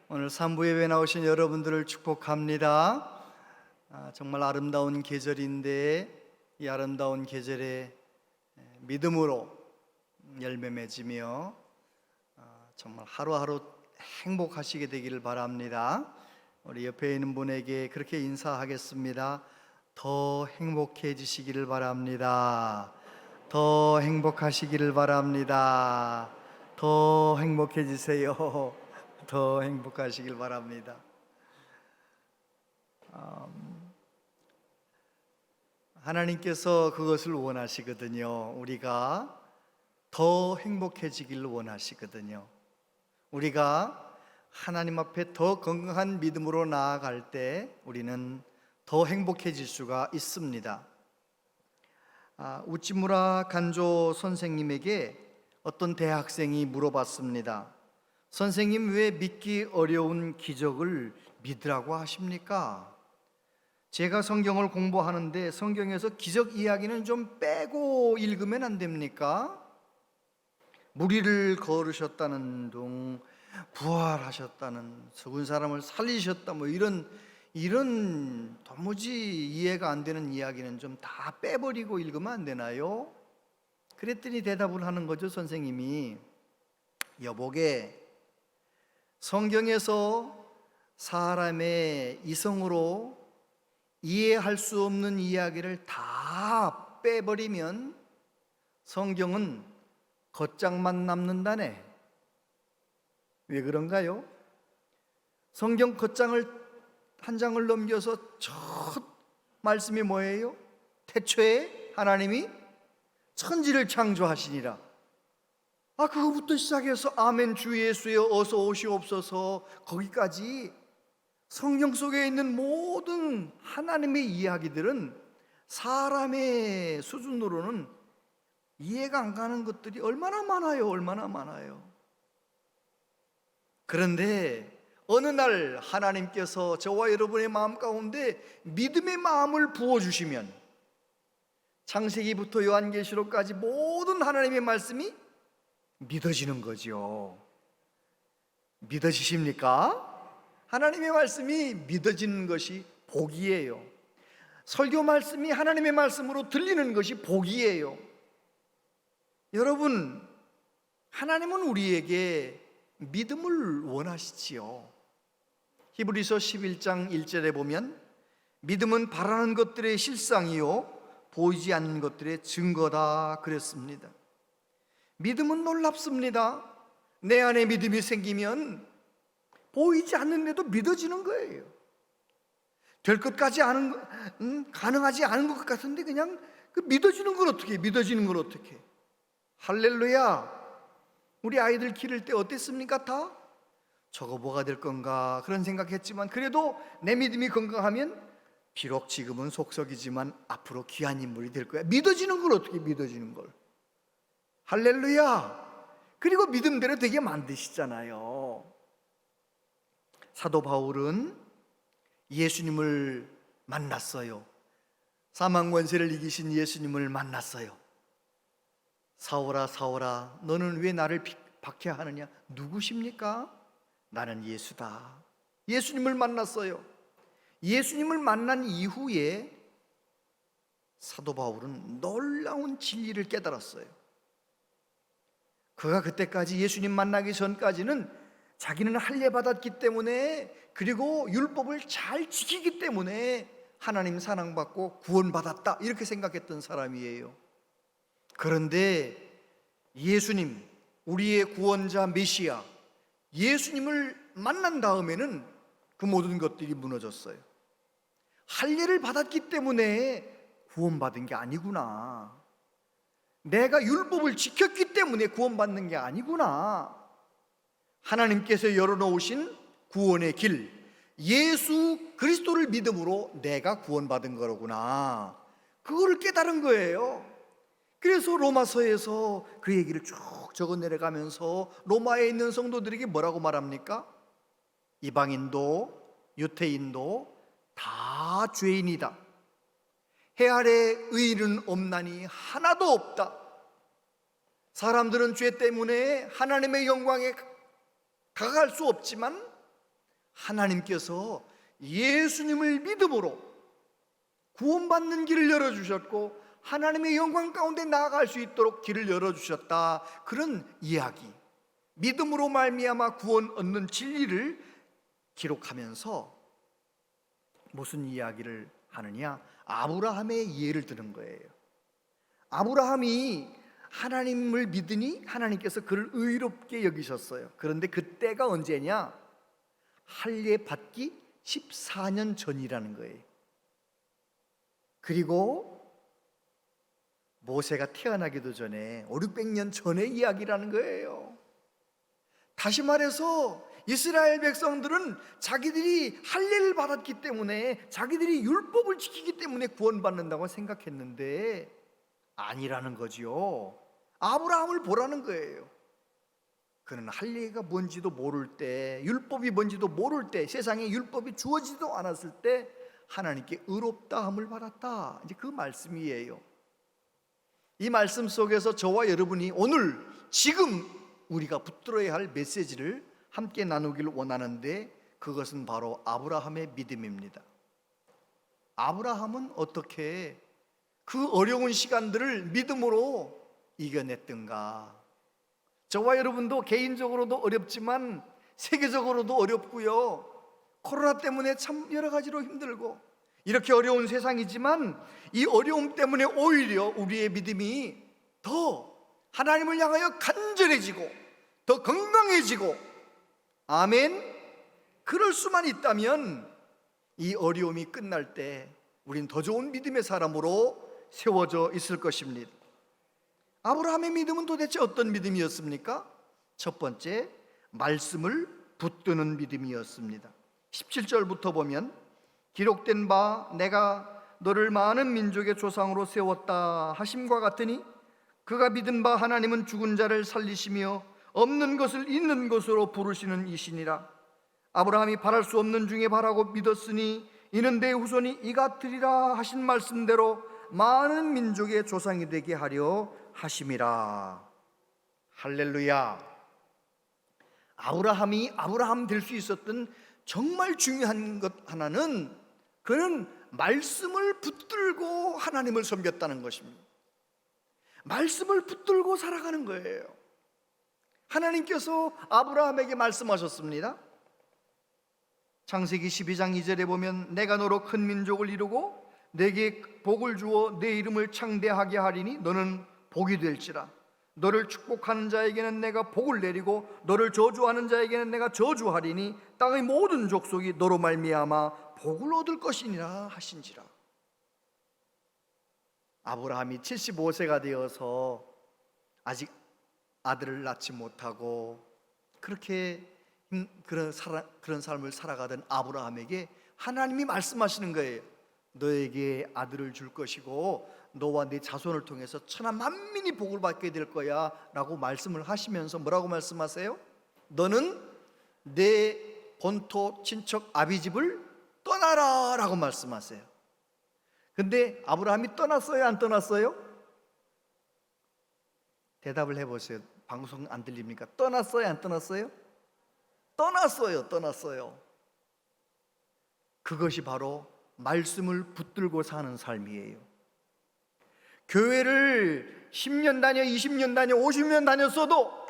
오늘 3부 예배 나오신 여러분들을 축복합니다. 정말 아름다운 계절인데 이 아름다운 계절에 믿음으로 열매 맺으며 정말 하루하루 행복하시게 되기를 바랍니다. 우리 옆에 있는 분에게 그렇게 인사하겠습니다. 더 행복해지시기를 바랍니다. 더 행복하시기를 바랍니다. 더 행복해지세요. 더 행복하시길 바랍니다. 하나님께서 그것을 원하시거든요. 우리가 더 행복해지기를 원하시거든요. 우리가 하나님 앞에 더 건강한 믿음으로 나아갈 때 우리는 더 행복해질 수가 있습니다. 우찌무라 간조 선생님에게 어떤 대학생이 물어봤습니다. 선생님, 왜 믿기 어려운 기적을 믿으라고 하십니까? 제가 성경을 공부하는데 성경에서 기적 이야기는 좀 빼고 읽으면 안 됩니까? 무리를 걸으셨다는 둥, 부활하셨다는, 죽은 사람을 살리셨다, 이런 도무지 이해가 안 되는 이야기는 좀 다 빼버리고 읽으면 안 되나요? 그랬더니 대답을 하는 거죠. 선생님이, 여보게, 성경에서 사람의 이성으로 이해할 수 없는 이야기를 다 빼버리면 성경은 겉장만 남는다네. 왜 그런가요? 성경 겉장을 한 장을 넘겨서 첫 말씀이 뭐예요? 태초에 하나님이 천지를 창조하시니라. 그거부터 시작해서 아멘 주 예수여 어서 오시옵소서, 거기까지 성경 속에 있는 모든 하나님의 이야기들은 사람의 수준으로는 이해가 안 가는 것들이 얼마나 많아요. 그런데 어느 날 하나님께서 저와 여러분의 마음 가운데 믿음의 마음을 부어주시면 창세기부터 요한계시록까지 모든 하나님의 말씀이 믿어지는 거죠. 믿어지십니까? 하나님의 말씀이 믿어지는 것이 복이에요. 설교 말씀이 하나님의 말씀으로 들리는 것이 복이에요. 여러분, 하나님은 우리에게 믿음을 원하시지요. 히브리서 11장 1절에 보면 믿음은 바라는 것들의 실상이요 보이지 않는 것들의 증거다 그랬습니다. 믿음은 놀랍습니다. 내 안에 믿음이 생기면 보이지 않는데도 믿어지는 거예요. 될 것까지 가능하지 않은 것 같은데 그냥 믿어지는 걸 어떻게 해? 할렐루야. 우리 아이들 기를 때 어땠습니까? 다 저거 뭐가 될 건가 그런 생각했지만 그래도 내 믿음이 건강하면 비록 지금은 속썩이지만 앞으로 귀한 인물이 될 거야. 믿어지는 걸 어떻게 믿어지는 걸. 할렐루야. 그리고 믿음대로 되게 만드시잖아요. 사도 바울은 예수님을 만났어요. 사망 권세를 이기신 예수님을 만났어요. 사울아 사울아 너는 왜 나를 박해하느냐? 누구십니까? 나는 예수다. 예수님을 만났어요. 예수님을 만난 이후에 사도 바울은 놀라운 진리를 깨달았어요. 그가 그때까지 예수님 만나기 전까지는 자기는 할례 받았기 때문에, 그리고 율법을 잘 지키기 때문에 하나님 사랑받고 구원받았다 이렇게 생각했던 사람이에요. 그런데 예수님, 우리의 구원자 메시아 예수님을 만난 다음에는 그 모든 것들이 무너졌어요. 할례를 받았기 때문에 구원받은 게 아니구나. 내가 율법을 지켰기 때문에 구원받는 게 아니구나. 하나님께서 열어놓으신 구원의 길, 예수 그리스도를 믿음으로 내가 구원받은 거로구나. 그거를 깨달은 거예요. 그래서 로마서에서 그 얘기를 쭉 적어 내려가면서 로마에 있는 성도들에게 뭐라고 말합니까? 이방인도 유태인도 다 죄인이다. 해 아래 의인은 없나니 하나도 없다. 사람들은 죄 때문에 하나님의 영광에 다가갈 수 없지만 하나님께서 예수님을 믿음으로 구원받는 길을 열어주셨고 하나님의 영광 가운데 나아갈 수 있도록 길을 열어주셨다. 그런 이야기, 믿음으로 말미암아 구원 얻는 진리를 기록하면서 무슨 이야기를 하느냐? 아브라함의 예를 드는 거예요. 아브라함이 하나님을 믿으니 하나님께서 그를 의롭게 여기셨어요. 그런데 그때가 언제냐? 할례 받기 14년 전이라는 거예요. 그리고 모세가 태어나기도 전에 500~600년 전의 이야기라는 거예요. 다시 말해서 이스라엘 백성들은 자기들이 할례를 받았기 때문에, 자기들이 율법을 지키기 때문에 구원받는다고 생각했는데 아니라는 거지요. 아브라함을 보라는 거예요. 그는 할례가 뭔지도 모를 때, 율법이 뭔지도 모를 때, 세상에 율법이 주어지도 않았을 때 하나님께 의롭다함을 받았다. 이제 그 말씀이에요. 이 말씀 속에서 저와 여러분이 오늘 지금 우리가 붙들어야 할 메시지를 함께 나누기를 원하는데, 그것은 바로 아브라함의 믿음입니다. 아브라함은 어떻게 그 어려운 시간들을 믿음으로 이겨냈던가? 저와 여러분도 개인적으로도 어렵지만 세계적으로도 어렵고요, 코로나 때문에 참 여러 가지로 힘들고 이렇게 어려운 세상이지만 이 어려움 때문에 오히려 우리의 믿음이 더 하나님을 향하여 간절해지고 더 건강해지고, 아멘. 그럴 수만 있다면 이 어려움이 끝날 때 우린 더 좋은 믿음의 사람으로 세워져 있을 것입니다. 아브라함의 믿음은 도대체 어떤 믿음이었습니까? 첫 번째, 말씀을 붙드는 믿음이었습니다. 17절부터 보면 기록된 바 내가 너를 많은 민족의 조상으로 세웠다 하심과 같으니 그가 믿은 바 하나님은 죽은 자를 살리시며 없는 것을 있는 것으로 부르시는 이시니라. 아브라함이 바랄 수 없는 중에 바라고 믿었으니 이는 내 후손이 이같으리라 하신 말씀대로 많은 민족의 조상이 되게 하려 하심이라. 할렐루야. 아브라함이 아브라함 될 수 있었던 정말 중요한 것 하나는 그는 말씀을 붙들고 하나님을 섬겼다는 것입니다. 말씀을 붙들고 살아가는 거예요. 하나님께서 아브라함에게 말씀하셨습니다. 창세기 12장 2절에 보면 내가 너로 큰 민족을 이루고 내게 복을 주어 내 이름을 창대하게 하리니 너는 복이 될지라. 너를 축복하는 자에게는 내가 복을 내리고 너를 저주하는 자에게는 내가 저주하리니 땅의 모든 족속이 너로 말미암아 복을 얻을 것이니라 하신지라. 아브라함이 75세가 되어서 아직 아들을 낳지 못하고 그렇게 그런 삶을 살아가던 아브라함에게 하나님이 말씀하시는 거예요. 너에게 아들을 줄 것이고 너와 네 자손을 통해서 천하 만민이 복을 받게 될 거야 라고 말씀을 하시면서 뭐라고 말씀하세요? 너는 내 본토 친척 아비집을 떠나라 라고 말씀하세요. 근데 아브라함이 떠났어요, 안 떠났어요? 대답을 해보세요. 방송 안 들립니까? 떠났어요, 안 떠났어요? 떠났어요. 그것이 바로 말씀을 붙들고 사는 삶이에요. 교회를 10년 다녀, 20년 다녀, 50년 다녔어도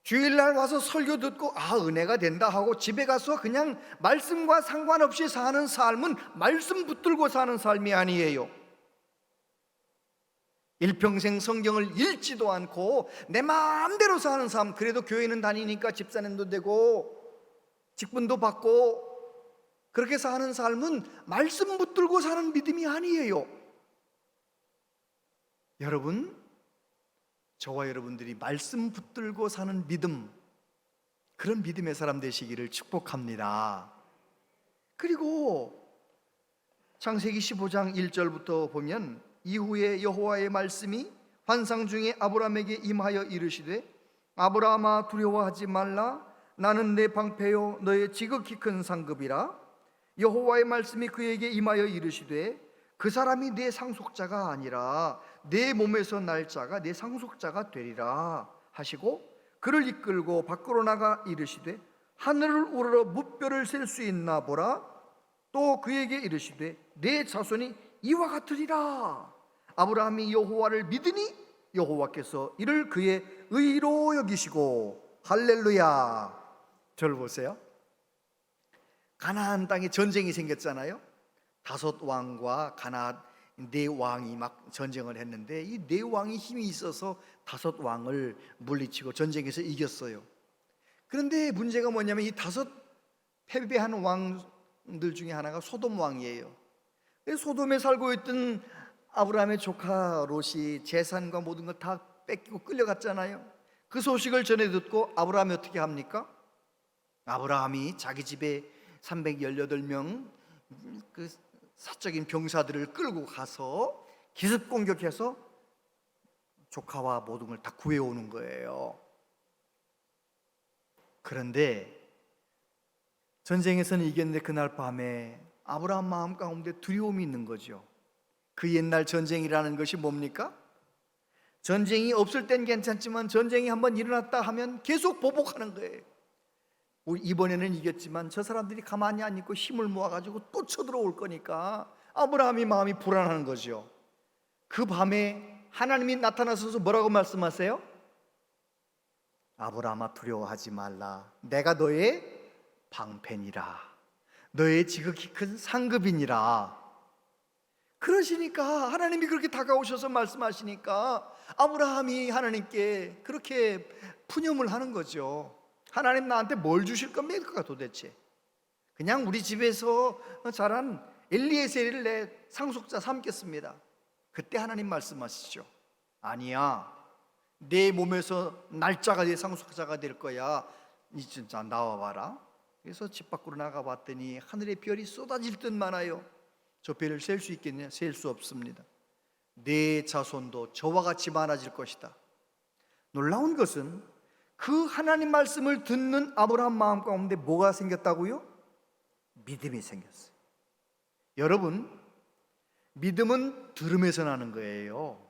주일날 와서 설교 듣고 은혜가 된다 하고 집에 가서 그냥 말씀과 상관없이 사는 삶은 말씀 붙들고 사는 삶이 아니에요. 일평생 성경을 읽지도 않고 내 마음대로 사는 삶, 그래도 교회는 다니니까 집사님도 되고 직분도 받고 그렇게 사는 삶은 말씀 붙들고 사는 믿음이 아니에요. 여러분, 저와 여러분들이 말씀 붙들고 사는 믿음, 그런 믿음의 사람 되시기를 축복합니다. 그리고 창세기 15장 1절부터 보면 이후에 여호와의 말씀이 환상 중에 아브라함에게 임하여 이르시되 아브라함아 두려워하지 말라. 나는 내 방패요 너의 지극히 큰 상급이라. 여호와의 말씀이 그에게 임하여 이르시되 그 사람이 내 상속자가 아니라 내 몸에서 날 자가 내 상속자가 되리라 하시고 그를 이끌고 밖으로 나가 이르시되 하늘을 우러러 무뼈를 셀 수 있나 보라. 또 그에게 이르시되 내 자손이 이와 같으리라. 아브라함이 여호와를 믿으니 여호와께서 이를 그의 의로 여기시고. 할렐루야. 저를 보세요. 가나안 땅에 전쟁이 생겼잖아요. 다섯 왕과 가나안 네 왕이 막 전쟁을 했는데, 이 네 왕이 힘이 있어서 다섯 왕을 물리치고 전쟁에서 이겼어요. 그런데 문제가 뭐냐면 이 다섯 패배한 왕들 중에 하나가 소돔 왕이에요. 소돔에 살고 있던 아브라함의 조카 롯이 재산과 모든 걸 다 뺏기고 끌려갔잖아요. 그 소식을 전해 듣고 아브라함이 어떻게 합니까? 아브라함이 자기 집에 318명 그 사적인 병사들을 끌고 가서 기습 공격해서 조카와 모든 걸 다 구해오는 거예요. 그런데 전쟁에서는 이겼는데 그날 밤에 아브라함 마음 가운데 두려움이 있는 거죠. 그 옛날 전쟁이라는 것이 뭡니까? 전쟁이 없을 땐 괜찮지만 전쟁이 한번 일어났다 하면 계속 보복하는 거예요. 우리 이번에는 이겼지만 저 사람들이 가만히 안 있고 힘을 모아가지고 또 쳐들어올 거니까 아브라함이 마음이 불안한 거죠. 그 밤에 하나님이 나타나셔서 뭐라고 말씀하세요? 아브라함아, 두려워하지 말라. 내가 너의 방패니라. 너의 지극히 큰 상급이니라. 그러시니까 하나님이 그렇게 다가오셔서 말씀하시니까 아브라함이 하나님께 그렇게 푸념을 하는 거죠. 하나님 나한테 뭘 주실 겁니까 도대체? 그냥 우리 집에서 자란 엘리에셀을 내 상속자 삼겠습니다. 그때 하나님 말씀하시죠. 아니야, 내 몸에서 날짜가 내 상속자가 될 거야. 이 진짜 나와봐라. 그래서 집 밖으로 나가봤더니 하늘의 별이 쏟아질 듯 많아요. 저 별을 셀 수 있겠냐? 셀 수 없습니다. 내 자손도 저와 같이 많아질 것이다. 놀라운 것은 그 하나님 말씀을 듣는 아브라함 마음 가운데 뭐가 생겼다고요? 믿음이 생겼어요. 여러분, 믿음은 들음에서 나는 거예요.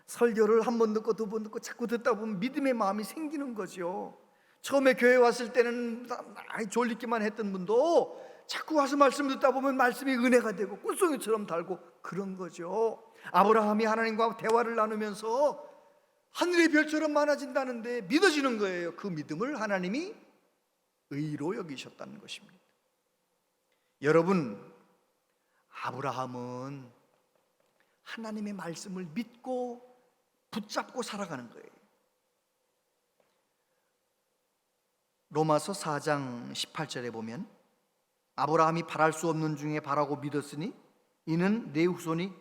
설교를 한 번 듣고 두 번 듣고 자꾸 듣다 보면 믿음의 마음이 생기는 거죠. 처음에 교회 왔을 때는 졸리기만 했던 분도 자꾸 와서 말씀 듣다 보면 말씀이 은혜가 되고 꿀송이처럼 달고 그런 거죠. 아브라함이 하나님과 대화를 나누면서 하늘의 별처럼 많아진다는데 믿어지는 거예요. 그 믿음을 하나님이 의로 여기셨다는 것입니다. 여러분, 아브라함은 하나님의 말씀을 믿고 붙잡고 살아가는 거예요. 로마서 4장 18절에 보면 아브라함이 바랄 수 없는 중에 바라고 믿었으니 이는 내 후손이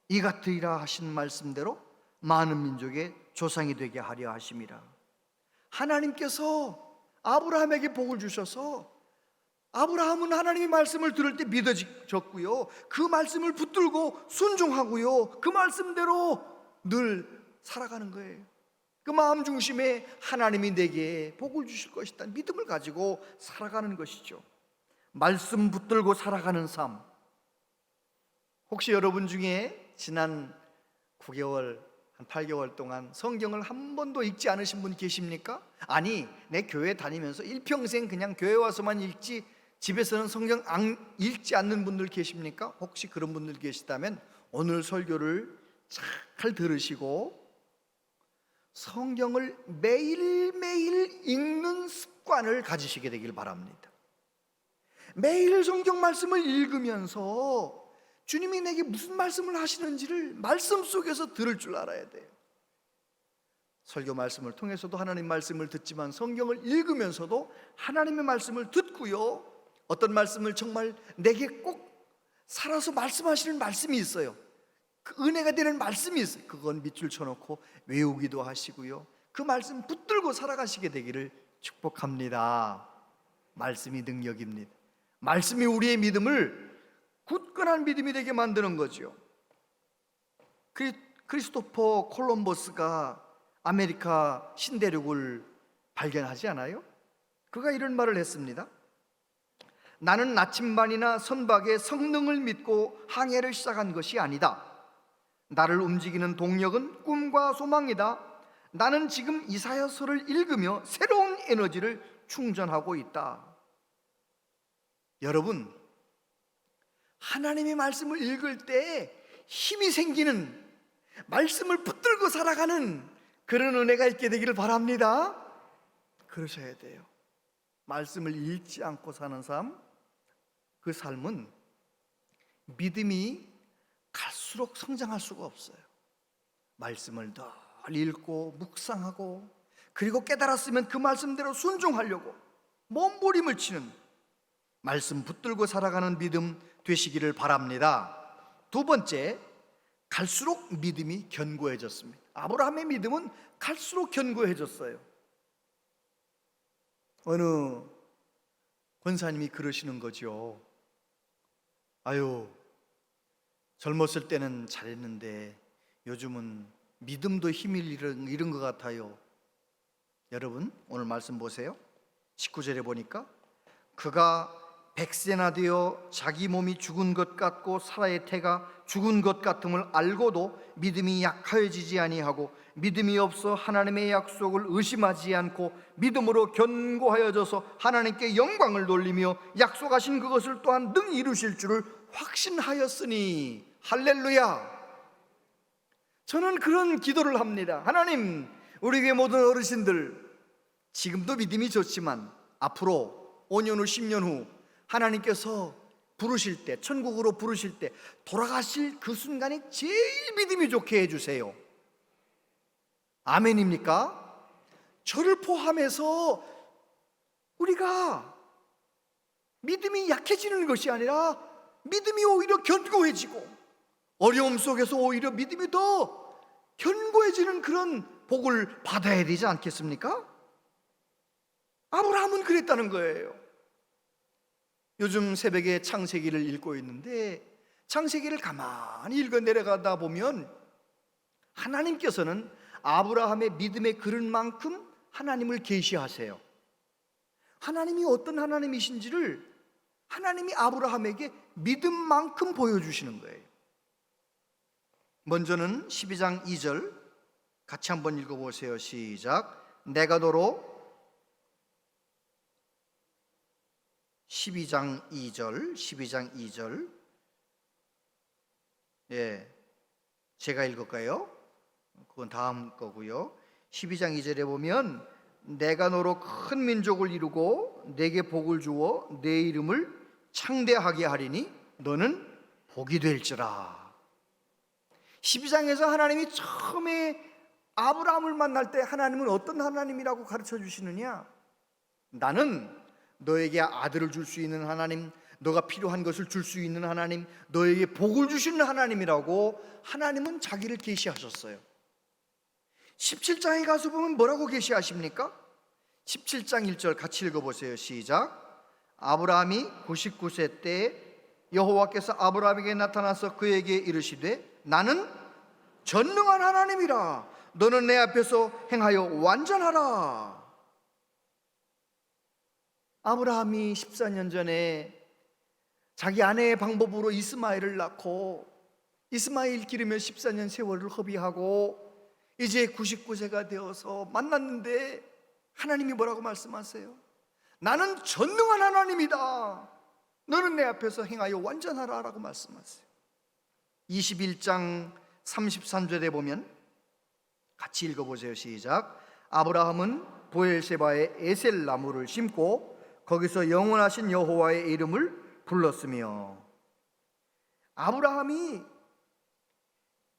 이 같으리라 하신 말씀대로 많은 민족의 조상이 되게 하려 하심이라. 하나님께서 아브라함에게 복을 주셔서 아브라함은 하나님의 말씀을 들을 때 믿어졌고요, 그 말씀을 붙들고 순종하고요, 그 말씀대로 늘 살아가는 거예요. 그 마음 중심에 하나님이 내게 복을 주실 것이다 믿음을 가지고 살아가는 것이죠. 말씀 붙들고 살아가는 삶. 혹시 여러분 중에 지난 9개월 한 8개월 동안 성경을 한 번도 읽지 않으신 분 계십니까? 아니, 내 교회 다니면서 일평생 그냥 교회 와서만 읽지 집에서는 성경 안 읽지 않는 분들 계십니까? 혹시 그런 분들 계시다면 오늘 설교를 잘 들으시고 성경을 매일매일 읽는 습관을 가지시게 되길 바랍니다. 매일 성경 말씀을 읽으면서 주님이 내게 무슨 말씀을 하시는지를 말씀 속에서 들을 줄 알아야 돼요. 설교 말씀을 통해서도 하나님 말씀을 듣지만 성경을 읽으면서도 하나님의 말씀을 듣고요, 어떤 말씀을 정말 내게 꼭 살아서 말씀하시는 말씀이 있어요. 그 은혜가 되는 말씀이 있어요. 그건 밑줄 쳐놓고 외우기도 하시고요, 그 말씀 붙들고 살아가시게 되기를 축복합니다. 말씀이 능력입니다. 말씀이 우리의 믿음을 굳건한 믿음이 되게 만드는 거죠. 크리스토퍼 콜럼버스가 아메리카 신대륙을 발견하지 않아요? 그가 이런 말을 했습니다. 나는 나침반이나 선박의 성능을 믿고 항해를 시작한 것이 아니다. 나를 움직이는 동력은 꿈과 소망이다. 나는 지금 이사야서를 읽으며 새로운 에너지를 충전하고 있다. 여러분, 하나님의 말씀을 읽을 때 힘이 생기는, 말씀을 붙들고 살아가는 그런 은혜가 있게 되기를 바랍니다. 그러셔야 돼요. 말씀을 읽지 않고 사는 삶, 그 삶은 믿음이 갈수록 성장할 수가 없어요. 말씀을 더 읽고 묵상하고, 그리고 깨달았으면 그 말씀대로 순종하려고 몸부림을 치는, 말씀 붙들고 살아가는 믿음 되시기를 바랍니다. 두 번째, 갈수록 믿음이 견고해졌습니다. 아브라함의 믿음은 갈수록 견고해졌어요. 어느 권사님이 그러시는 거죠. 아유, 젊었을 때는 잘했는데 요즘은 믿음도 힘을 잃은 것 같아요. 여러분, 오늘 말씀 보세요. 19절에 보니까 그가 백세나 되어 자기 몸이 죽은 것 같고 사라의 태가 죽은 것 같음을 알고도 믿음이 약하여지지 아니하고 믿음이 없어 하나님의 약속을 의심하지 않고 믿음으로 견고하여져서 하나님께 영광을 돌리며 약속하신 그것을 또한 능히 이루실 줄을 확신하였으니. 할렐루야. 저는 그런 기도를 합니다. 하나님, 우리 교회 모든 어르신들, 지금도 믿음이 좋지만 앞으로 5년 후 10년 후 하나님께서 부르실 때, 천국으로 부르실 때 돌아가실 그 순간이 제일 믿음이 좋게 해주세요. 아멘입니까? 저를 포함해서 우리가 믿음이 약해지는 것이 아니라 믿음이 오히려 견고해지고, 어려움 속에서 오히려 믿음이 더 견고해지는 그런 복을 받아야 되지 않겠습니까? 아브라함은 그랬다는 거예요. 요즘 새벽에 창세기를 읽고 있는데, 창세기를 가만히 읽어 내려가다 보면 하나님께서는 아브라함의 믿음의 그릇만큼 하나님을 계시하세요. 하나님이 어떤 하나님이신지를 하나님이 아브라함에게 믿음만큼 보여주시는 거예요. 먼저는 12장 2절 같이 한번 읽어보세요. 시작. 내가 너로, 12장 2절. 예, 제가 읽을까요? 그건 다음 거고요. 12장 2절에 보면 내가 너로 큰 민족을 이루고 내게 복을 주어 내 이름을 창대하게 하리니 너는 복이 될지라. 12장에서 하나님이 처음에 아브라함을 만날 때 하나님은 어떤 하나님이라고 가르쳐 주시느냐? 나는 너에게 아들을 줄 수 있는 하나님, 너가 필요한 것을 줄 수 있는 하나님, 너에게 복을 주시는 하나님이라고 하나님은 자기를 계시하셨어요. 17장에 가서 보면 뭐라고 계시하십니까? 17장 1절 같이 읽어보세요. 시작. 아브라함이 99세 때 여호와께서 아브라함에게 나타나서 그에게 이르시되 나는 전능한 하나님이라. 너는 내 앞에서 행하여 완전하라. 아브라함이 14년 전에 자기 아내의 방법으로 이스마엘을 낳고 이스마엘 기르며 14년 세월을 허비하고 이제 99세가 되어서 만났는데 하나님이 뭐라고 말씀하세요? 나는 전능한 하나님이다. 너는 내 앞에서 행하여 완전하라 라고 말씀하세요. 21장 33절에 보면 같이 읽어보세요. 시작. 아브라함은 보엘세바에 에셀 나무를 심고 거기서 영원하신 여호와의 이름을 불렀으며. 아브라함이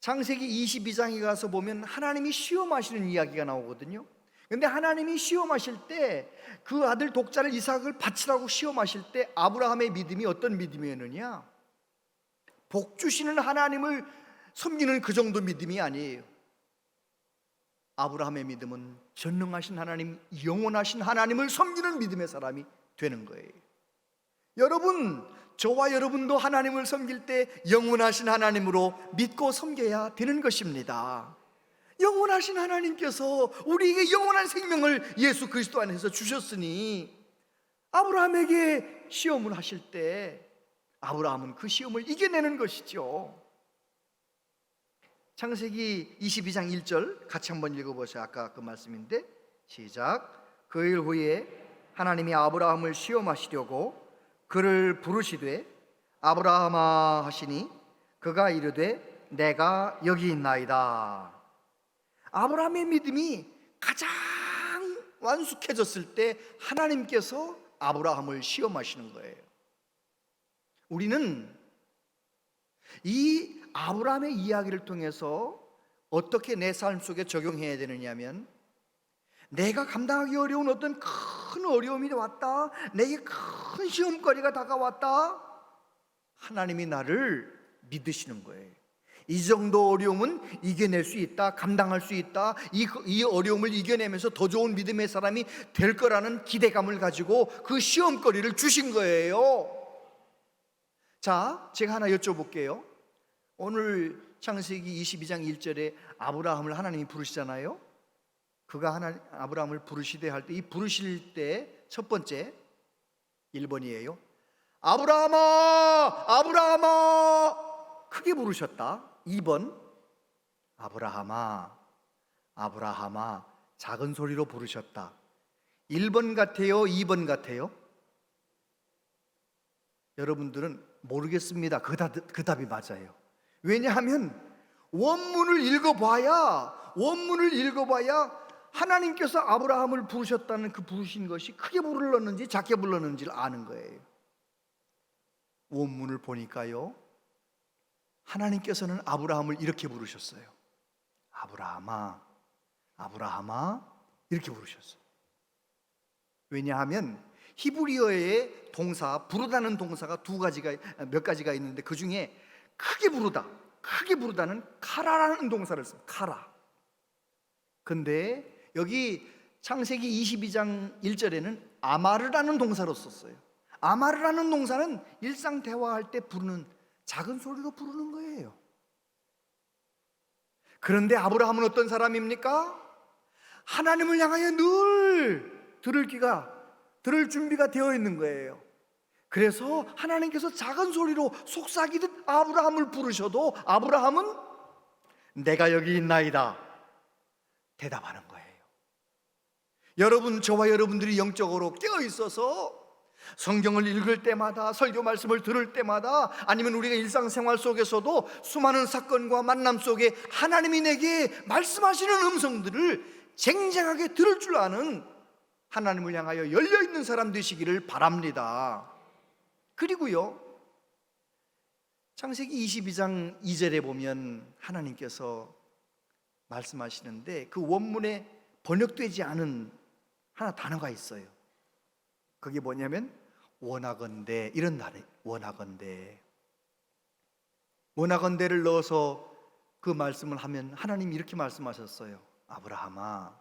창세기 22장에 가서 보면 하나님이 시험하시는 이야기가 나오거든요. 근데 하나님이 시험하실 때 그 아들 독자를 이삭을 바치라고 시험하실 때 아브라함의 믿음이 어떤 믿음이었느냐? 복 주시는 하나님을 섬기는 그 정도 믿음이 아니에요. 아브라함의 믿음은 전능하신 하나님, 영원하신 하나님을 섬기는 믿음의 사람이 되는 거예요. 여러분, 저와 여러분도 하나님을 섬길 때 영원하신 하나님으로 믿고 섬겨야 되는 것입니다. 영원하신 하나님께서 우리에게 영원한 생명을 예수 그리스도 안에서 주셨으니 아브라함에게 시험을 하실 때 아브라함은 그 시험을 이겨내는 것이죠. 창세기 22장 1절 같이 한번 읽어보세요. 아까 그 말씀인데 시작. 그 일 후에 하나님이 아브라함을 시험하시려고 그를 부르시되 아브라함아 하시니 그가 이르되 내가 여기 있나이다. 아브라함의 믿음이 가장 완숙해졌을 때 하나님께서 아브라함을 시험하시는 거예요. 우리는 이 아브라함의 이야기를 통해서 어떻게 내 삶 속에 적용해야 되느냐면, 내가 감당하기 어려운 어떤 큰 어려움이 왔다, 내게 큰 시험거리가 다가왔다, 하나님이 나를 믿으시는 거예요. 이 정도 어려움은 이겨낼 수 있다, 감당할 수 있다, 이 어려움을 이겨내면서 더 좋은 믿음의 사람이 될 거라는 기대감을 가지고 그 시험거리를 주신 거예요. 자, 제가 하나 여쭤볼게요. 오늘 창세기 22장 1절에 아브라함을 하나님이 부르시잖아요. 그가 아브라함을 부르시되 할 때, 이 부르실 때 첫 번째 1번이에요. 아브라함아, 아브라함아, 크게 부르셨다. 2번, 아브라함아, 아브라함아, 작은 소리로 부르셨다. 1번 같아요, 2번 같아요? 여러분들은 모르겠습니다. 그 답이 맞아요. 왜냐하면 원문을 읽어봐야 하나님께서 아브라함을 부르셨다는 그 부르신 것이 크게 불렀는지 작게 불렀는지를 아는 거예요. 원문을 보니까요, 하나님께서는 아브라함을 이렇게 부르셨어요. 아브라함아, 아브라함아, 이렇게 부르셨어요. 왜냐하면 히브리어의 동사, 부르다는 동사가 몇 가지가 있는데, 그 중에 크게 부르다는 카라라는 동사를 씁니다. 카라. 근데 여기 창세기 22장 1절에는 아마르라는 동사로 썼어요. 아마르라는 동사는 일상 대화할 때 부르는, 작은 소리로 부르는 거예요. 그런데 아브라함은 어떤 사람입니까? 하나님을 향하여 늘 들을 준비가 되어 있는 거예요. 그래서 하나님께서 작은 소리로 속삭이듯 아브라함을 부르셔도 아브라함은 내가 여기 있나이다 대답하는 거예요. 여러분, 저와 여러분들이 영적으로 깨어 있어서 성경을 읽을 때마다, 설교 말씀을 들을 때마다, 아니면 우리가 일상생활 속에서도 수많은 사건과 만남 속에 하나님이 내게 말씀하시는 음성들을 쟁쟁하게 들을 줄 아는 하나님을 향하여 열려있는 사람 되시기를 바랍니다. 그리고요, 창세기 22장 2절에 보면 하나님께서 말씀하시는데, 그 원문에 번역되지 않은 하나 단어가 있어요. 그게 뭐냐면 원하건대, 이런 단어, 원하건대를 넣어서 그 말씀을 하면 하나님이 이렇게 말씀하셨어요. 아브라함아,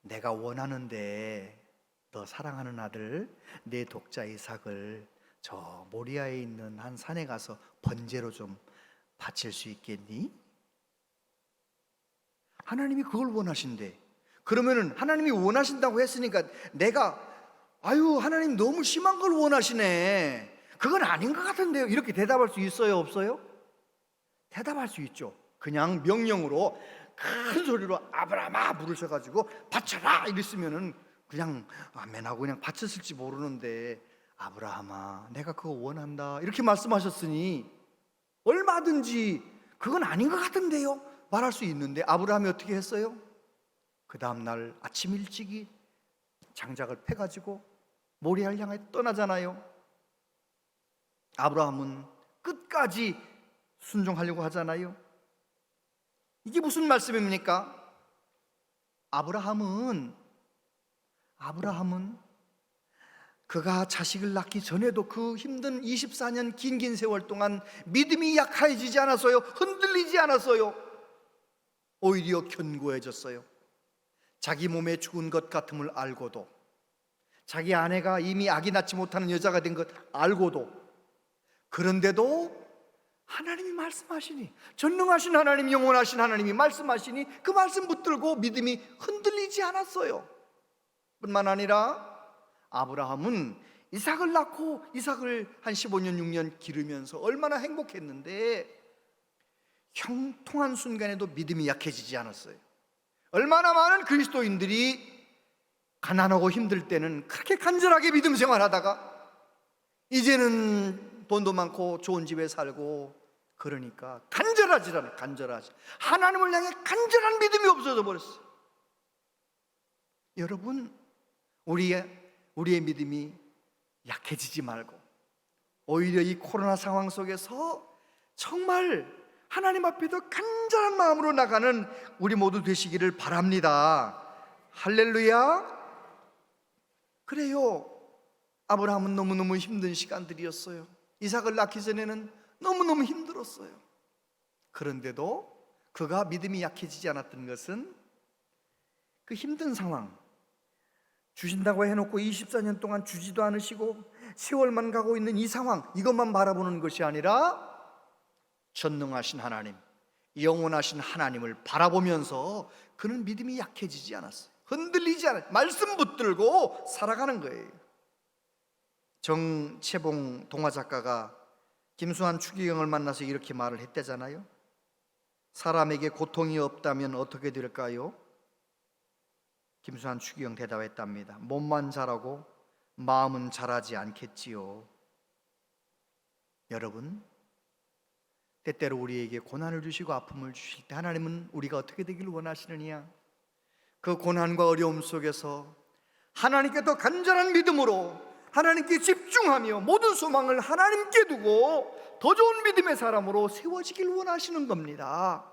내가 원하는데 너 사랑하는 아들 내 독자 이삭을 저 모리아에 있는 한 산에 가서 번제로 좀 바칠 수 있겠니? 하나님이 그걸 원하신대. 그러면은 하나님이 원하신다고 했으니까 내가 하나님 너무 심한 걸 원하시네, 그건 아닌 것 같은데요, 이렇게 대답할 수 있어요, 없어요? 대답할 수 있죠. 그냥 명령으로 큰 소리로 아브라함아 부르셔가지고 바쳐라 이랬으면은 그냥 아멘하고 그냥 바쳤을지 모르는데, 아브라함아 내가 그거 원한다 이렇게 말씀하셨으니 얼마든지 그건 아닌 것 같은데요 말할 수 있는데, 아브라함이 어떻게 했어요? 그 다음날 아침 일찍이 장작을 패가지고 모리아를 향해 떠나잖아요. 아브라함은 끝까지 순종하려고 하잖아요. 이게 무슨 말씀입니까? 아브라함은 그가 자식을 낳기 전에도 그 힘든 24년 긴 세월 동안 믿음이 약해지지 않았어요. 흔들리지 않았어요. 오히려 견고해졌어요. 자기 몸에 죽은 것 같음을 알고도, 자기 아내가 이미 아기 낳지 못하는 여자가 된 것 알고도, 그런데도 하나님이 말씀하시니, 전능하신 하나님, 영원하신 하나님이 말씀하시니 그 말씀 붙들고 믿음이 흔들리지 않았어요. 뿐만 아니라 아브라함은 이삭을 낳고 이삭을 한 15년 6년 기르면서 얼마나 행복했는데, 형통한 순간에도 믿음이 약해지지 않았어요. 얼마나 많은 그리스도인들이 가난하고 힘들 때는 그렇게 간절하게 믿음 생활하다가 이제는 돈도 많고 좋은 집에 살고 그러니까 간절하지 하나님을 향해 간절한 믿음이 없어져 버렸어요. 여러분, 우리의 믿음이 약해지지 말고 오히려 이 코로나 상황 속에서 정말 하나님 앞에 더 간절한 마음으로 나가는 우리 모두 되시기를 바랍니다. 할렐루야. 그래요, 아브라함은 너무너무 힘든 시간들이었어요. 이삭을 낳기 전에는 너무너무 힘들었어요. 그런데도 그가 믿음이 약해지지 않았던 것은 그 힘든 상황, 주신다고 해놓고 24년 동안 주지도 않으시고 세월만 가고 있는 이 상황, 이것만 바라보는 것이 아니라 전능하신 하나님, 영원하신 하나님을 바라보면서 그는 믿음이 약해지지 않았어요. 흔들리지 않아요. 말씀 붙들고 살아가는 거예요. 정채봉 동화작가가 김수환 추기경을 만나서 이렇게 말을 했대잖아요. 사람에게 고통이 없다면 어떻게 될까요? 김수환 추기경 대답했답니다. 몸만 자라고 마음은 자라지 않겠지요. 여러분, 때때로 우리에게 고난을 주시고 아픔을 주실 때 하나님은 우리가 어떻게 되기를 원하시느냐? 그 고난과 어려움 속에서 하나님께 더 간절한 믿음으로 하나님께 집중하며 모든 소망을 하나님께 두고 더 좋은 믿음의 사람으로 세워지길 원하시는 겁니다.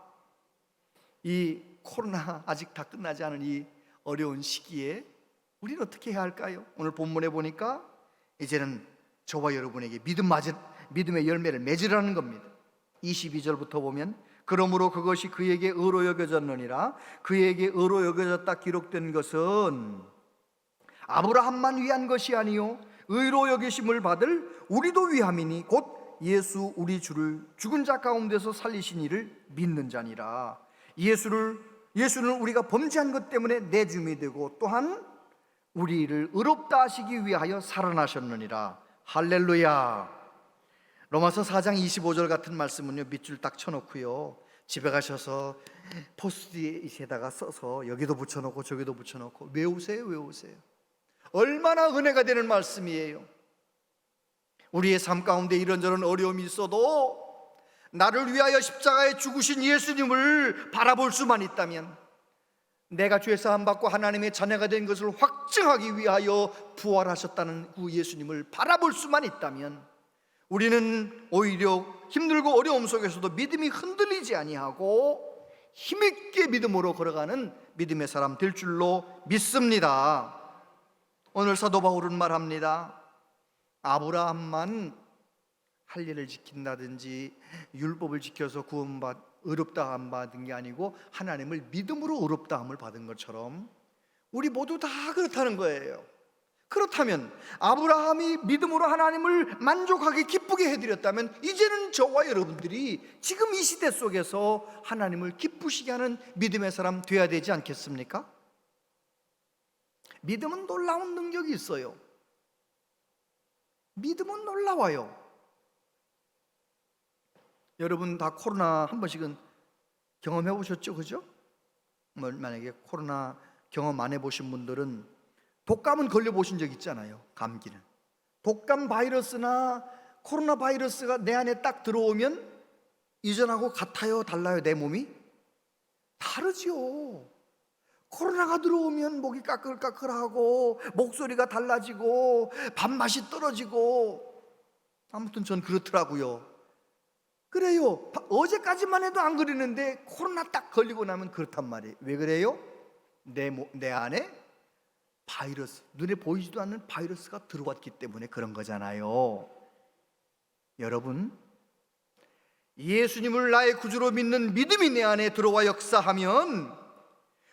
이 코로나 아직 다 끝나지 않은 이 어려운 시기에 우리는 어떻게 해야 할까요? 오늘 본문에 보니까 이제는 저와 여러분에게 믿음의 열매를 맺으라는 겁니다. 22절부터 보면 그러므로 그것이 그에게 의로 여겨졌느니라. 그에게 의로 여겨졌다 기록된 것은 아브라함만 위한 것이 아니요 의로 여기심을 받을 우리도 위함이니 곧 예수 우리 주를 죽은 자 가운데서 살리신 이를 믿는 자니라. 예수는 우리가 범죄한 것 때문에 내줌이 되고 또한 우리를 의롭다 하시기 위하여 살아나셨느니라. 할렐루야. 로마서 4장 25절 같은 말씀은요, 밑줄 딱 쳐놓고요, 집에 가셔서 포스트잇에다가 써서 여기도 붙여놓고 저기도 붙여놓고 외우세요. 얼마나 은혜가 되는 말씀이에요. 우리의 삶 가운데 이런저런 어려움이 있어도 나를 위하여 십자가에 죽으신 예수님을 바라볼 수만 있다면, 내가 죄 사함 받고 하나님의 자녀가 된 것을 확증하기 위하여 부활하셨다는 그 예수님을 바라볼 수만 있다면 우리는 오히려 힘들고 어려움 속에서도 믿음이 흔들리지 아니하고 힘있게 믿음으로 걸어가는 믿음의 사람 될 줄로 믿습니다. 오늘 사도 바울은 말합니다. 아브라함만 할례를 지킨다든지 율법을 지켜서 의롭다함 받은 게 아니고 하나님을 믿음으로 의롭다함을 받은 것처럼 우리 모두 다 그렇다는 거예요. 그렇다면 아브라함이 믿음으로 하나님을 만족하게 기쁘게 해드렸다면 이제는 저와 여러분들이 지금 이 시대 속에서 하나님을 기쁘시게 하는 믿음의 사람 되어야 되지 않겠습니까? 믿음은 놀라운 능력이 있어요. 믿음은 놀라워요. 여러분 다 코로나 한 번씩은 경험해 보셨죠? 그죠? 만약에 코로나 경험 안 해보신 분들은 독감은 걸려보신 적 있잖아요. 감기는 독감 바이러스나 코로나 바이러스가 내 안에 딱 들어오면 이전하고 같아요? 달라요? 내 몸이? 다르지요. 코로나가 들어오면 목이 까끌까끌하고 목소리가 달라지고 밥맛이 떨어지고, 아무튼 전 그렇더라고요. 그래요. 어제까지만 해도 안 그랬는데 코로나 딱 걸리고 나면 그렇단 말이에요. 왜 그래요? 내 안에 바이러스, 눈에 보이지도 않는 바이러스가 들어왔기 때문에 그런 거잖아요. 여러분, 예수님을 나의 구주로 믿는 믿음이 내 안에 들어와 역사하면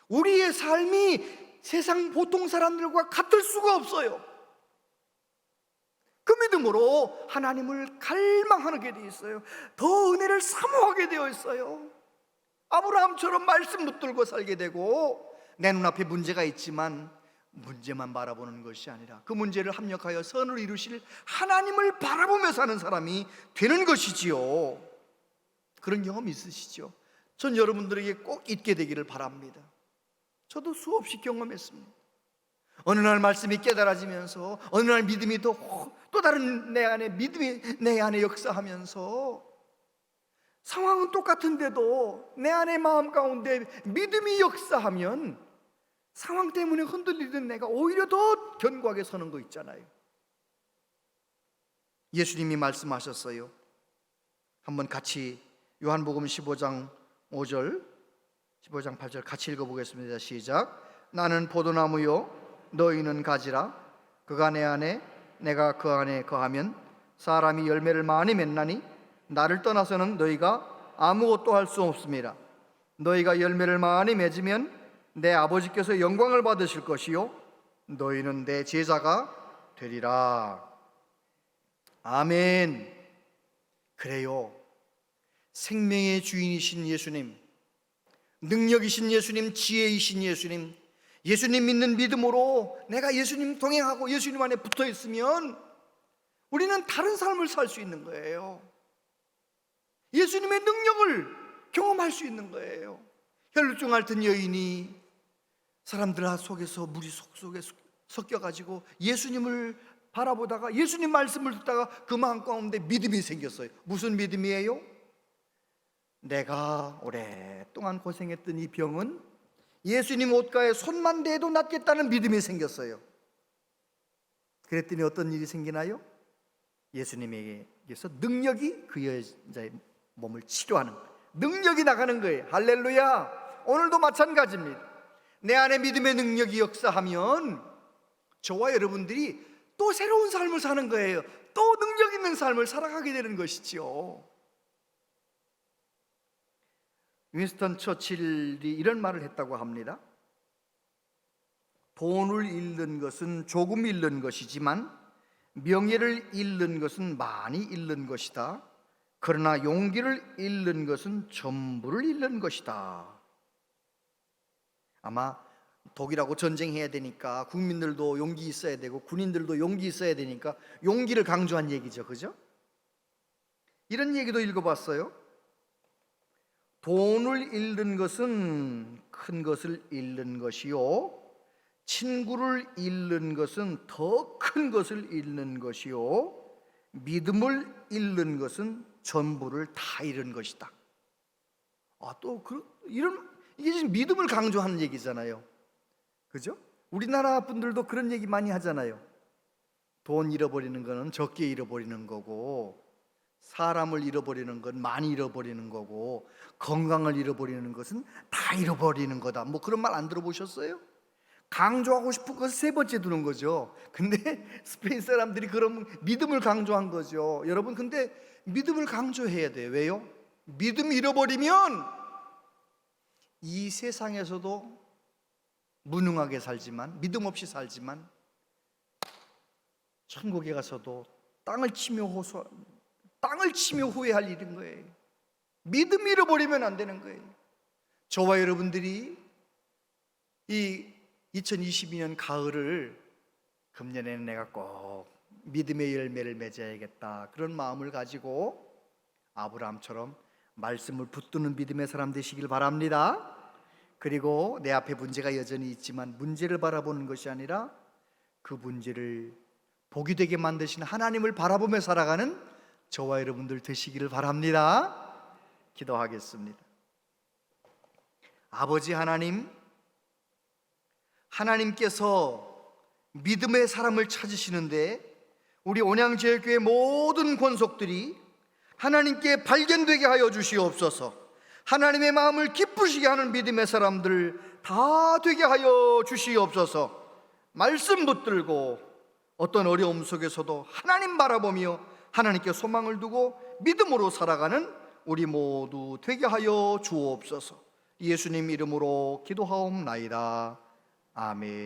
우리의 삶이 세상 보통 사람들과 같을 수가 없어요. 그 믿음으로 하나님을 갈망하게 되어 있어요. 더 은혜를 사모하게 되어 있어요. 아브라함처럼 말씀 붙들고 살게 되고, 내 눈앞에 문제가 있지만 문제만 바라보는 것이 아니라 그 문제를 합력하여 선을 이루실 하나님을 바라보며 사는 사람이 되는 것이지요. 그런 경험 있으시죠? 전 여러분들에게 꼭 있게 되기를 바랍니다. 저도 수없이 경험했습니다. 어느 날 말씀이 깨달아지면서 어느 날 믿음이 또 다른 내 안에 믿음이 내 안에 역사하면서 상황은 똑같은데도 내 안의 마음 가운데 믿음이 역사하면 상황 때문에 흔들리던 내가 오히려 더 견고하게 서는 거 있잖아요. 예수님이 말씀하셨어요. 한번 같이 요한복음 15장 5절 15장 8절 같이 읽어보겠습니다. 시작. 나는 포도나무요 너희는 가지라. 그가 내 안에 내가 그 안에 거하면 사람이 열매를 많이 맺나니 나를 떠나서는 너희가 아무것도 할 수 없습니다. 너희가 열매를 많이 맺으면 내 아버지께서 영광을 받으실 것이요 너희는 내 제자가 되리라. 아멘. 그래요. 생명의 주인이신 예수님, 능력이신 예수님, 지혜이신 예수님, 예수님 믿는 믿음으로 내가 예수님 동행하고 예수님 안에 붙어 있으면 우리는 다른 삶을 살 수 있는 거예요. 예수님의 능력을 경험할 수 있는 거예요. 혈루증 앓던 여인이 사람들 속에서 물이 속에 섞여가지고 예수님을 바라보다가 예수님 말씀을 듣다가 그 마음 가운데 믿음이 생겼어요. 무슨 믿음이에요? 내가 오랫동안 고생했던 이 병은 예수님 옷가에 손만 대도 낫겠다는 믿음이 생겼어요. 그랬더니 어떤 일이 생기나요? 예수님에게서 능력이 그 여자의 몸을 치료하는 거예요. 능력이 나가는 거예요. 할렐루야. 오늘도 마찬가지입니다. 내 안에 믿음의 능력이 역사하면 저와 여러분들이 또 새로운 삶을 사는 거예요. 또 능력 있는 삶을 살아가게 되는 것이죠. 윈스턴 처칠이 이런 말을 했다고 합니다. 돈을 잃는 것은 조금 잃는 것이지만 명예를 잃는 것은 많이 잃는 것이다. 그러나 용기를 잃는 것은 전부를 잃는 것이다. 아마 독일하고 전쟁해야 되니까 국민들도 용기 있어야 되고 군인들도 용기 있어야 되니까 용기를 강조한 얘기죠. 그죠? 이런 얘기도 읽어봤어요. 돈을 잃는 것은 큰 것을 잃는 것이요 친구를 잃는 것은 더 큰 것을 잃는 것이요 믿음을 잃는 것은 전부를 다 잃은 것이다. 이게 지금 믿음을 강조하는 얘기잖아요. 그죠? 우리나라 분들도 그런 얘기 많이 하잖아요. 돈 잃어버리는 거는 적게 잃어버리는 거고 사람을 잃어버리는 건 많이 잃어버리는 거고 건강을 잃어버리는 것은 다 잃어버리는 거다. 뭐 그런 말 안 들어보셨어요? 강조하고 싶은 것을 세 번째 두는 거죠. 근데 스페인 사람들이 그런 믿음을 강조한 거죠. 여러분 근데 믿음을 강조해야 돼요. 왜요? 믿음 잃어버리면 이 세상에서도 무능하게 살지만 믿음 없이 살지만 천국에 가서도 땅을 치며 후회할 일인 거예요. 믿음 잃어버리면 안 되는 거예요. 저와 여러분들이 이 2022년 가을을 금년에는 내가 꼭 믿음의 열매를 맺어야겠다 그런 마음을 가지고 아브라함처럼 말씀을 붙드는 믿음의 사람 되시길 바랍니다. 그리고 내 앞에 문제가 여전히 있지만 문제를 바라보는 것이 아니라 그 문제를 복이 되게 만드시는 하나님을 바라보며 살아가는 저와 여러분들 되시기를 바랍니다. 기도하겠습니다. 아버지 하나님, 하나님께서 믿음의 사람을 찾으시는데 우리 온양제일교회 모든 권속들이 하나님께 발견되게 하여 주시옵소서. 하나님의 마음을 기쁘시게 하는 믿음의 사람들 다 되게 하여 주시옵소서. 말씀 붙들고 어떤 어려움 속에서도 하나님 바라보며 하나님께 소망을 두고 믿음으로 살아가는 우리 모두 되게 하여 주옵소서. 예수님 이름으로 기도하옵나이다. 아멘.